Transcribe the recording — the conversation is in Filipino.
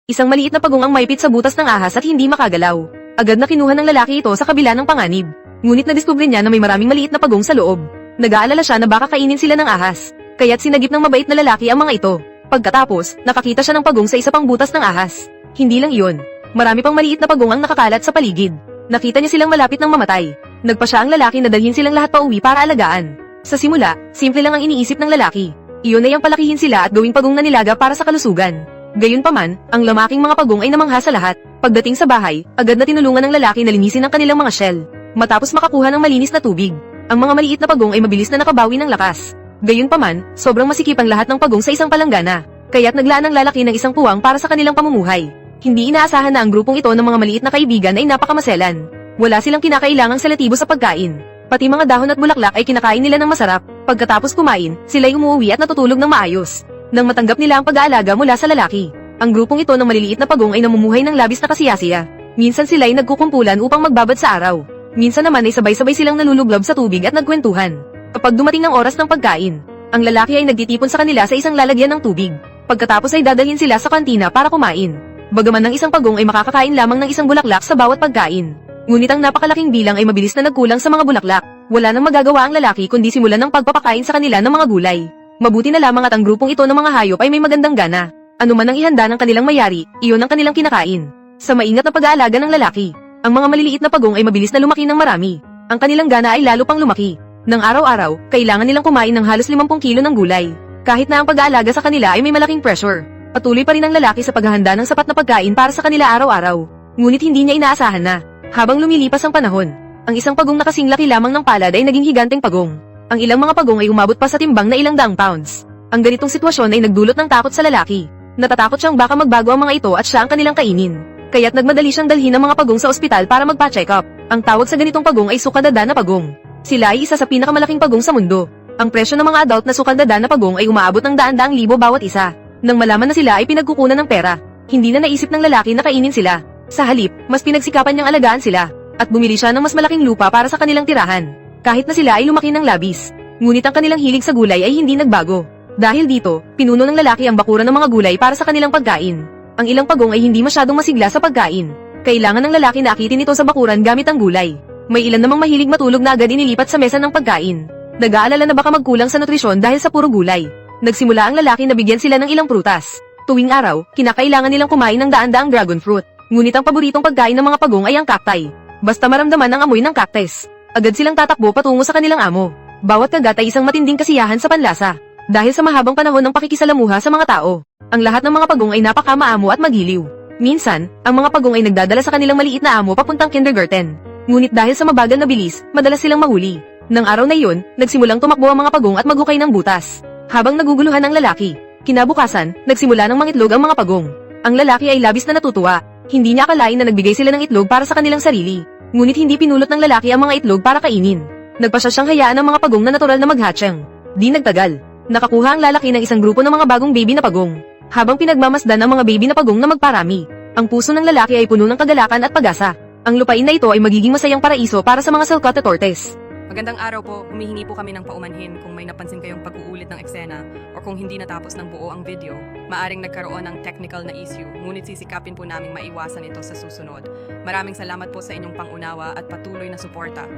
Isang maliit na pagong ang maipit sa butas ng ahas at hindi makagalaw. Agad na kinuha ng lalaki ito sa kabila ng panganib. Ngunit nadiskubre niya na may maraming maliit na pagong sa loob. Nag-aalala siya na baka kainin sila ng ahas. Kaya't sinagip ng mabait na lalaki ang mga ito. Pagkatapos, nakakita siya ng pagong sa isa pang butas ng ahas. Hindi lang iyon. Marami pang maliit na pagong ang nakakalat sa paligid. Nakita niya silang malapit ng mamatay. Nagpa siya ang lalaki na dalhin silang lahat pa uwi para alagaan. Sa simula, simple lang ang iniisip ng lalaki. Iyon ay ang palakihin sila at gawing pagong na nilaga para sa kalusugan. Gayunpaman, ang lamaking mga pagong ay namangha sa lahat. Pagdating sa bahay, agad na tinulungan ng lalaki na linisin ang kanilang mga shell. Matapos makakuha ng malinis na tubig, ang mga maliit na pagong ay mabilis na nakabawi ng lakas. Gayunpaman, sobrang masikip ang lahat ng pagong sa isang palanggana. Kaya't naglaan ang lalaki ng isang puwang para sa kanilang pamumuhay. Hindi inaasahan na ang grupong ito ng mga maliit na kaibigan ay napakamaselan. Wala silang kinakailangang selatibo sa pagkain. Pati mga dahon at bulaklak ay kinakain nila ng masarap. Pagkatapos kumain, sila'y umuwi at natutulog ng maayos. Nang matanggap nila ang pag-aalaga mula sa lalaki, ang grupong ito ng maliliit na pagong ay namumuhay ng labis na kasiyasiya. Minsan sila'y nagkukumpulan upang magbabad sa araw. Minsan naman ay sabay-sabay silang nalulublob sa tubig at nagkwentuhan. Kapag dumating ang oras ng pagkain, ang lalaki ay nagtitipon sa kanila sa isang lalagyan ng tubig. Pagkatapos ay dadalhin sila sa kantina para kumain. Bagaman ng isang pagong ay makakakain lamang ng isang bulaklak sa bawat pagkain. Ngunit ang napakalaking bilang ay mabilis na nagkulang sa mga bulaklak. Wala nang magagawa ang lalaki kundi simulan ng pagpapakain sa kanila ng mga gulay. Mabuti na lamang at ang grupong ito ng mga hayop ay may magandang gana. Ano man ang ihanda ng kanilang mayari, iyon ang kanilang kinakain. Sa maingat na pag-aalaga ng lalaki, ang mga maliliit na pagong ay mabilis na lumaki ng marami. Ang kanilang gana ay lalo pang lumaki. Nang araw-araw, kailangan nilang kumain ng halos 50 kilo ng gulay. Kahit na ang pag-aalaga sa kanila ay may malaking pressure, patuloy pa rin ang lalaki sa paghahanda ng sapat na pagkain para sa kanila araw-araw. Ngunit hindi niya inaasahan na, habang lumilipas ang panahon, ang isang pagong na kasing laki lamang ng palad ay naging higanteng pagong. Ang ilang mga pagong ay umabot pa sa timbang na ilang daang pounds. Ang ganitong sitwasyon ay nagdulot ng takot sa lalaki. Natatakot siyang baka magbago ang mga ito at siya ang kanilang kainin. Kaya't nagmadali siyang dalhin ang mga pagong sa ospital para magpa-check up. Ang tawag sa ganitong pagong ay sukadada na pagong. Sila ay isa sa pinakamalaking pagong sa mundo. Ang presyo ng mga adult na sukadada na pagong ay umaabot ng daan-daang libo bawat isa. Nang malaman na sila ay pinagkukunan ng pera, hindi na naisip ng lalaki na kainin sila. Sa halip, mas pinagsikapan niyang alagaan sila, at bumili siya ng mas malaking lupa para sa kanilang tirahan. Kahit na sila ay lumaki ng labis, ngunit ang kanilang hilig sa gulay ay hindi nagbago. Dahil dito, pinuno ng lalaki ang bakuran ng mga gulay para sa kanilang pagkain. Ang ilang pagong ay hindi masyadong masigla sa pagkain. Kailangan ng lalaki na akitin ito sa bakuran gamit ang gulay. May ilan namang mahilig matulog na agad inilipat sa mesa ng pagkain. Nag-aalala na baka magkulang sa nutrisyon dahil sa puro gulay. Nagsimula ang lalaki na bigyan sila ng ilang prutas. Tuwing araw, kinakailangan nilang kumain ng daan-daang dragon fruit. Ngunit ang paboritong pagkain ng mga pagong ay ang cacti. Basta maramdaman ang amoy ng cactus, agad silang tatakbo patungo sa kanilang amo. Bawat kagat ay isang matinding kasiyahan sa panlasa. Dahil sa mahabang panahon ng pakikisalamuha sa mga tao, ang lahat ng mga pagong ay napakamaamo at magiliw. Minsan, ang mga pagong ay nagdadala sa kanilang maliit na amo papuntang kindergarten. Ngunit dahil sa mabagal na bilis, madalas silang mahuli. Nang araw na iyon, nagsimulang tumakbo ang mga pagong at maghukay ng butas. Habang naguguluhan ang lalaki, kinabukasan, nagsimula ng mangitlog ang mga pagong. Ang lalaki ay labis na natutuwa. Hindi niya akalain na nagbigay sila ng itlog para sa kanilang sarili. Ngunit hindi pinulot ng lalaki ang mga itlog para kainin. Nagpasya siyang hayaan ang mga pagong na natural na maghatching. Di nagtagal, nakakuha ang lalaki ng isang grupo ng mga bagong baby na pagong. Habang pinagmamasdan ang mga baby na pagong na magparami, ang puso ng lalaki ay puno ng kagalakan at pag-asa. Ang lupain na ito ay magiging masayang paraiso para sa mga Selcata tortoise. Magandang araw po, humihingi po kami ng paumanhin kung may napansin kayong pag-uulit ng eksena o kung hindi natapos ng buo ang video. Maaring nagkaroon ng technical na issue, ngunit sisikapin po naming maiwasan ito sa susunod. Maraming salamat po sa inyong pangunawa at patuloy na suporta.